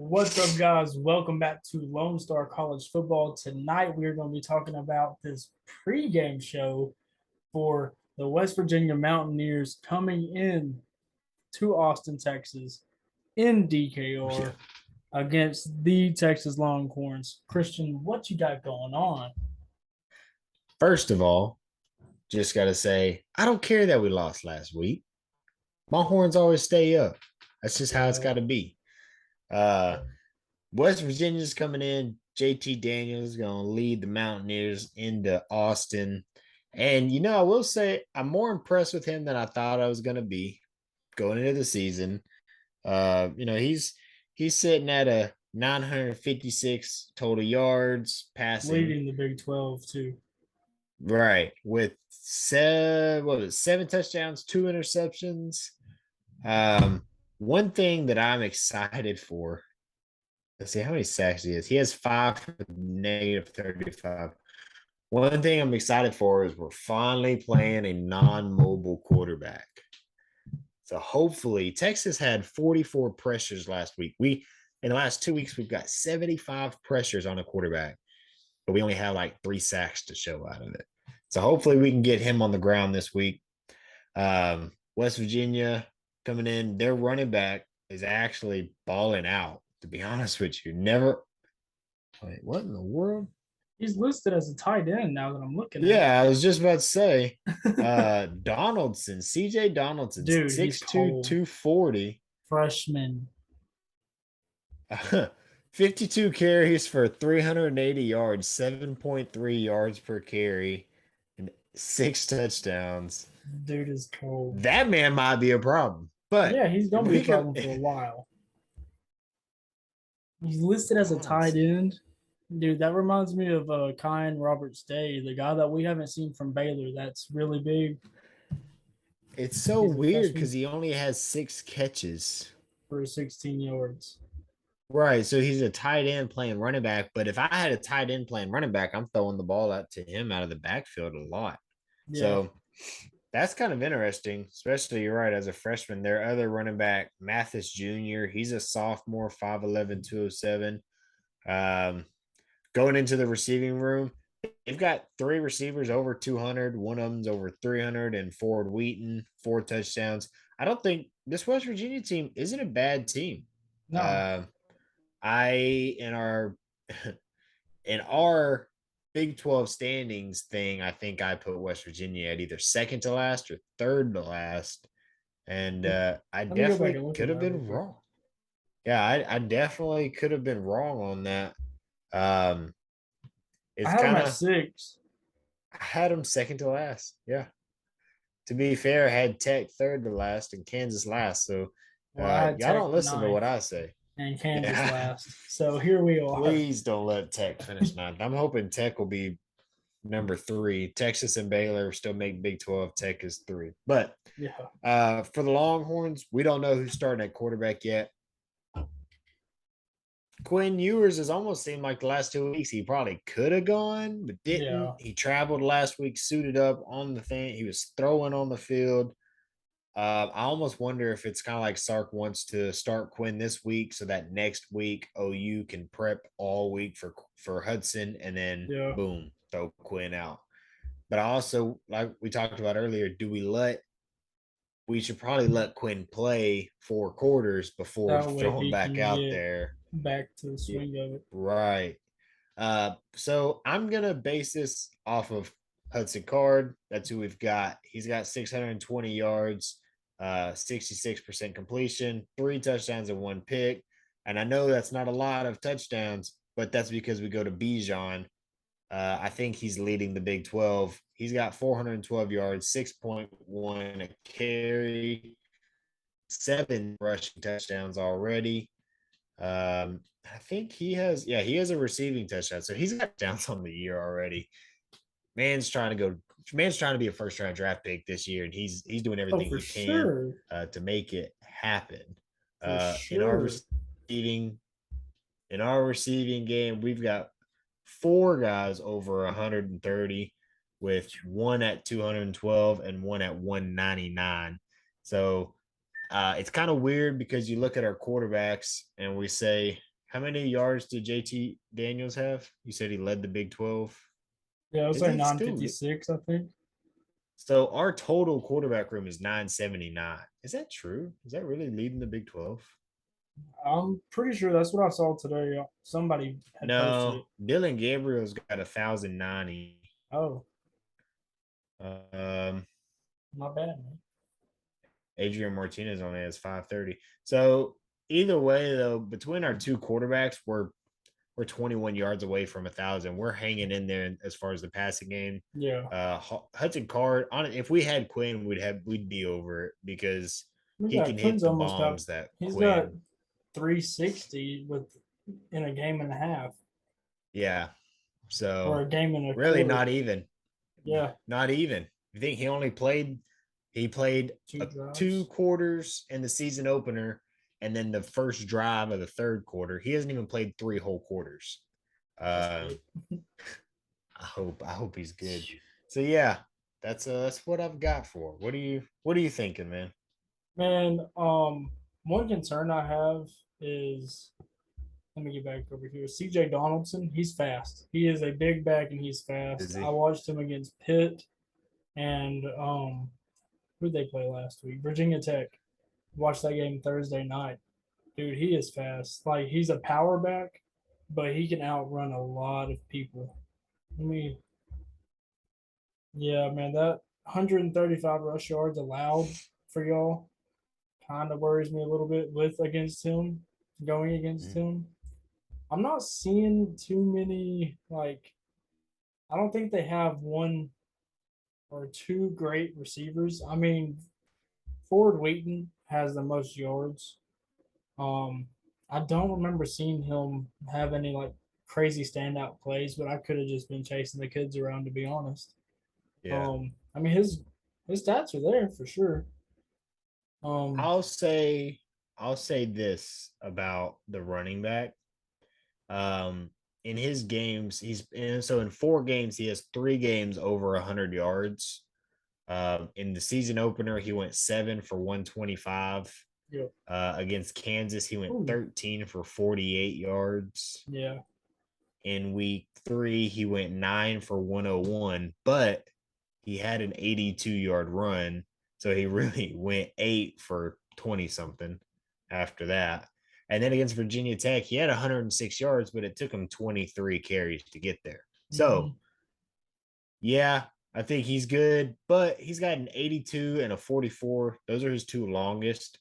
What's up, guys? Welcome back to Lone Star College Football. Tonight, we're going to be talking about this pregame show for the West Virginia Mountaineers coming in to Austin, Texas, in Yeah. DKR against the Texas Longhorns. Christian, what you got going on? First of all, just got to say, I don't care that we lost last week. My horns always stay up. That's just how it's Yeah, got to be. Uh, West Virginia's coming in. JT Daniels is going to lead the Mountaineers into Austin. And, I will say I'm more impressed with him than I thought I was going to be going into the season. He's sitting at a 956 total yards passing. leading the Big 12, too. Right. With seven touchdowns, two interceptions. One thing that I'm excited for, let's see how many sacks he has. He has five for negative 35. One thing I'm excited for is we're finally playing a non-mobile quarterback. So hopefully Texas had 44 pressures last week. In the last 2 weeks, we've got 75 pressures on a quarterback, but we only have like 3 sacks to show out of it. So hopefully we can get him on the ground this week. West Virginia coming in, their running back is actually balling out, to be honest with you. Wait, what in the world? He's listed as a tight end now that I'm looking at it. Yeah, I was just about to say, Donaldson, CJ Donaldson, Dude, he's 6'2, cold. 240. Freshman. 52 carries for 380 yards, 7.3 yards per carry, and 6 touchdowns. Dude is cold. That man might be a problem. But Yeah, he's if gonna be a we can, problem for a while. He's listed as a tight honestly, end. Dude, that reminds me of Kyan Roberts Day, the guy that we haven't seen from Baylor. That's really big. it's so He's a weird because freshman he only has 6 catches. for 16 yards. Right. So he's a tight end playing running back. But if I had a tight end playing running back, I'm throwing the ball out to him out of the backfield a lot. Yeah, So that's kind of interesting, especially you're right, as a freshman. Their other running back, Mathis Jr., he's a sophomore, 5'11, 207. Um, Going into the receiving room, they've got 3 receivers over 200. One of them's over 300, and Ford Wheaton, 4 touchdowns. I don't think this West Virginia team isn't a bad team. no, Uh, I in our Big 12 standings thing, I think I put West Virginia at either second to last or third to last. And I let me go back definitely and look at could have that real been quick. wrong. Yeah, I definitely could have been wrong on that. Um, I it's had him kind at of, 6. I had them second to last. Yeah. To be fair, I had Tech third to last and Kansas last. So Well, I had y'all Tech don't listen to ninth what I say. and Kansas Yeah. last. So here we are. Please don't let Tech finish ninth. I'm hoping Tech will be number 3. Texas and Baylor still make Big 12. Tech is 3. But Yeah, for the Longhorns, we don't know who's starting at quarterback yet. Quinn Ewers has almost seemed like the last 2 weeks he probably could have gone, but didn't. yeah. He traveled last week, suited up on the thing. He was throwing on the field. I almost wonder if it's kind of like Sark wants to start Quinn this week so that next week OU can prep all week for Hudson and then Yeah. boom, throw Quinn out. But I also, like we talked about earlier, we should probably let Quinn play 4 quarters before we That way throw him he back can out get there. back to the Yeah, swing of it. right. So I'm gonna base this off of Hudson Card. That's who we've got. He's got 620 yards, 66% completion, 3 touchdowns and 1 pick. And I know that's not a lot of touchdowns, but that's because we go to Bijan. I think he's leading the Big 12. He's got 412 yards, 6.1 a carry, 7 rushing touchdowns already. I think he has a receiving touchdown. So he's got downs on the year already. Man's trying to be a first round draft pick this year, and he's doing Oh, everything for he can sure. to make it happen. For Uh, in our sure. receiving in our receiving game, we've got 4 guys over 130, with one at 212 and one at 199. So it's kind of weird because you look at our quarterbacks and we say, How many yards did JT Daniels have? You said he led the Big 12. Yeah, it was Is like he still 956, I think. so our total quarterback room is 979. Is that true? Is that really leading the Big 12? I'm pretty sure that's what I saw today. Somebody had posted No, it. Dylan Gabriel's got 1,090. Oh, Um, not bad, man. Adrian Martinez only has 530. So either way, though, between our two quarterbacks, we're 21 yards away from 1,000. We're hanging in there as far as the passing game. Yeah. Hudson Card on it. If we had Quinn, we'd be over it because We he got can hit Quinn's the almost got bombs that he's got Quinn. 360 with in a game and a half Yeah. or So a game and a really, quarter. not even. Yeah, Not even. You think he played two two drives. quarters in the season opener and then the first drive of the third quarter. He hasn't even played three whole quarters. That's Um, good. I hope he's good. So yeah, that's what I've got for. What are you thinking, man? Man, one concern I have is let me get back over here. CJ Donaldson, he's fast. He is a big back and he's fast. Is I he? watched him against Pitt and who did they play last week? Virginia Tech. Watched that game Thursday night. Dude, he is fast. Like he's a power back, but he can outrun a lot of people. I mean, yeah, man, that 135 rush yards allowed for y'all kind of worries me a little bit with against him, going against Mm, him. I'm not seeing too many like I don't think they have one or two great receivers. I mean, Ford Wheaton has the most yards. Um, I don't remember seeing him have any like crazy standout plays, but I could have just been chasing the kids around to be honest. yeah. I mean his stats are there for sure. Um, I'll say I'll say this about the running back. Um, in his games, in 4 games, he has 3 games over 100 yards. In the season opener, he went 7 for 125. yeah, Against Kansas, he went ooh, 13 for 48 yards. yeah, In week 3, he went 9 for 101, but he had an 82-yard run. So he really went 8 for 20 something after that. And then against Virginia Tech, he had 106 yards, but it took him 23 carries to get there. So, hmm yeah, I think he's good, but he's got an 82 and a 44. Those are his two longest.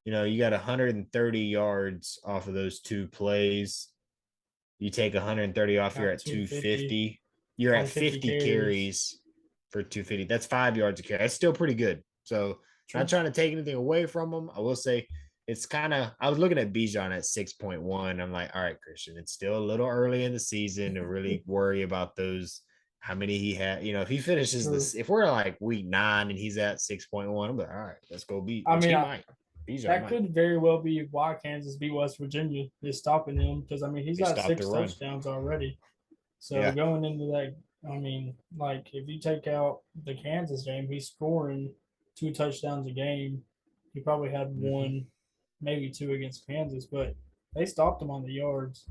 You got 130 yards off of those two plays. You take 130 off, you're got at 250 250. You're at on 50 50 carries. carries for 250. That's 5 yards a carry. That's still pretty good. So, not True. trying to take anything away from him. I will say it's kind of, I was looking at Bijan at 6.1. I'm like, all right, Christian, it's still a little early in the season to really worry about those. How many he had, if he finishes True. this, if we're like week 9 and he's at 6.1, I'm like, all right, let's go beat, I which mean, he might. Bijan that might. could very well be why Kansas beat West Virginia is stopping him because I mean he's They got stopped the six run. touchdowns already. So Yeah. going into that, I mean, like if you take out the Kansas game, he's scoring two touchdowns a game. He probably had Mm-hmm. one, maybe two against Kansas, but they stopped him on the yards.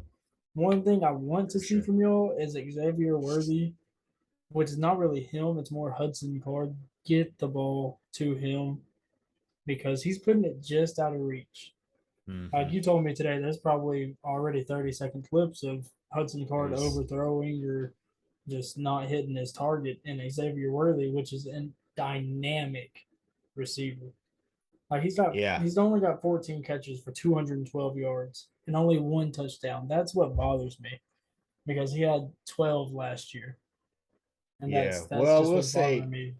One thing I want to For see sure. from y'all is Xavier Worthy, which is not really him, it's more Hudson Card. Get the ball to him because he's putting it just out of reach. Like Mm-hmm. you told me today, there's probably already 30-second clips of Hudson Card There's overthrowing or just not hitting his target, and Xavier Worthy, which is a dynamic receiver. Like Yeah, he's only got 14 catches for 212 yards and only one touchdown. That's what bothers me because he had 12 last year, and yeah. that's Well, just we'll what's bothering say me.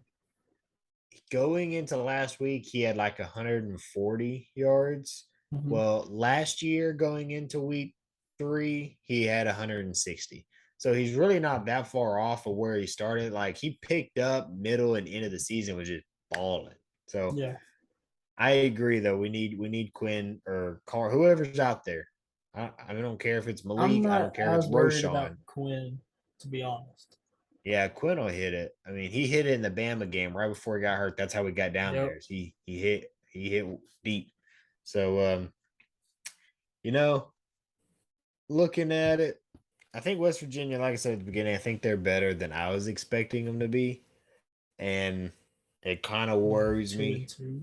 going into last week, he had like 140 yards. Mhm. Well, last year going into week 3, he had 160. So he's really not that far off of where he started. Like he picked up middle and end of the season, was just balling. So Yeah, I agree, though. We need Quinn or Carr, whoever's out there. I don't care if it's I'm Malik. I don't not care if it's as worried about Roshan. Quinn, to be honest. Yeah, Quinn will hit it. I mean, he hit it in the Bama game right before he got hurt. That's how we got down there. Yep. Is he hit deep. So you know, looking at it, I think West Virginia, like I said at the beginning, I think they're better than I was expecting them to be. And it kind of Like worries 2 and me. 2.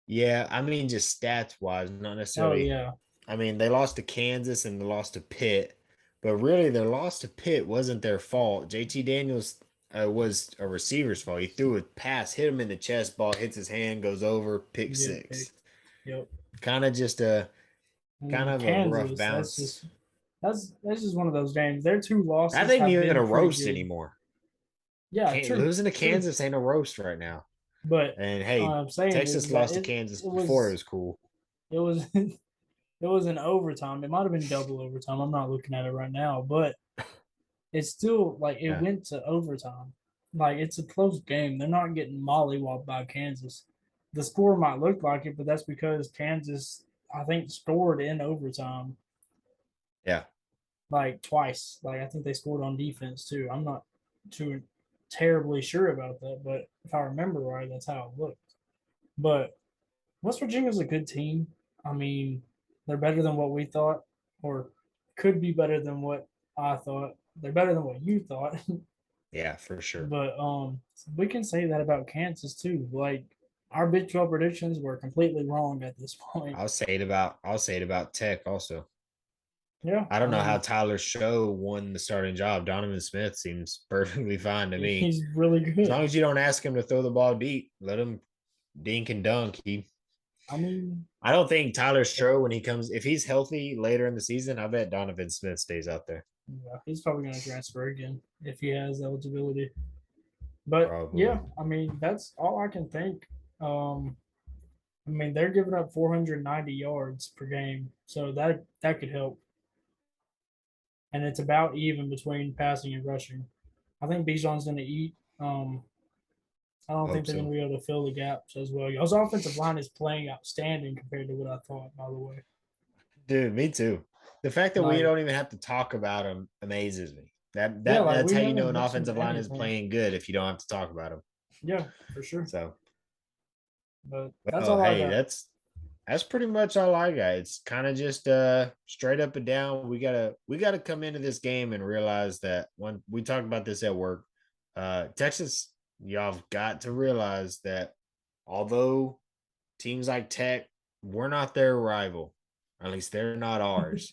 Yeah, I mean, just stats wise, not Oh necessarily. yeah, I mean, they lost to Kansas and they lost to Pitt, but really their loss to Pitt wasn't their fault. JT Daniels was a receiver's fault. He threw a pass, hit him in the chest, ball hits his hand, goes over, pick get picked. six. Yep. Kind of just a kind And of a rough Kansas, that's just bounce. that's just one of those games. Their two That losses ain't have even been a pretty roast good. anymore. Yeah, Can't true, losing to true. Kansas ain't a roast right now. But And what hey, I'm saying is Texas that lost to it Kansas it before it was was cool. it was it was an overtime. It might have been double overtime. I'm not looking at it right now, but it's still like it Yeah. went to overtime. Like it's a close game. They're not getting mollywopped by Kansas. The score might look like it, but that's because Kansas, I think, scored in overtime Yeah. like twice. Like I think they scored on defense too. I'm not too terribly sure about that, but if I remember right, that's how it looked. But West Virginia's a good team. I mean, they're better than what we thought, or could be better than what I thought. They're better than what you thought. Yeah, for sure. But we can say that about Kansas too. Like our Big 12 predictions were completely wrong at this point. I'll say it about Tech also. Yeah, I I don't know how mean Tyler Show won the starting job. Donovan Smith seems perfectly fine to me. he's really As long good. as you don't ask him to throw the ball deep, let him dink and dunk. I mean, I don't think Tyler Stroh, when he comes, if he's healthy later in the season, I bet Donovan Smith stays out there. yeah, he's probably going to transfer again if he has eligibility. But Probably. yeah, I mean that's all I can think. I mean they're giving up 490 yards per game, so that could help. And it's about even between passing and rushing. I think Bijan's going to eat. I I don't think hope they're going to so. be able to fill the gaps as well. Y'all's offensive line is playing outstanding compared to what I thought. By the way, Dude, me too. The fact that we like don't even have to talk about him amazes me. That yeah, that like that's we how you know haven't an mentioned offensive line is anything. playing good if you don't have to talk about him. Yeah, for sure. So, But that's well, all I hey, got. that's pretty much all I got. It's kind of just straight up and down. We gotta come into this game and realize that when we talk about this at work, Texas, y'all have got to realize that although teams like Tech, we're not their rival, or at least they're not ours.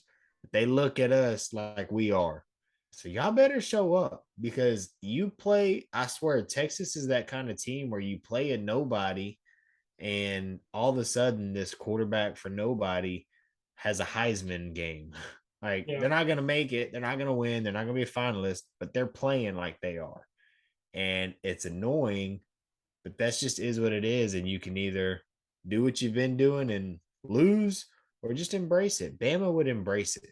They look at us like we are. So y'all better show up because you play. I swear, Texas is that kind of team where you play a nobody and all of a sudden this quarterback for nobody has a Heisman game. Like Yeah. they're not going to make it, they're not going to win, they're not going to be a finalist, but they're playing like they are. And it's annoying, but that's just is what it is, and you can either do what you've been doing and lose or just embrace it. Bama would embrace it.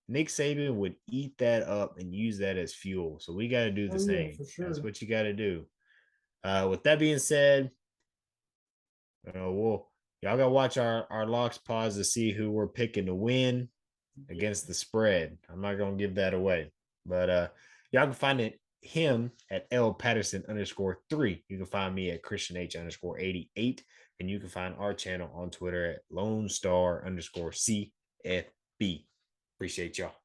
Nick Saban would eat that up and use that as fuel. So we got to do the Oh yeah, same. for That's sure. what you got to do. With that being said, we'll y'all gotta watch our locks pause to see who we're picking to win Yeah. against the spread. I'm not gonna give that away, but y'all can find him at L Patterson _3. You can find me at Christian H _88, and you can find our channel on Twitter at Lone Star _CFB. Appreciate y'all.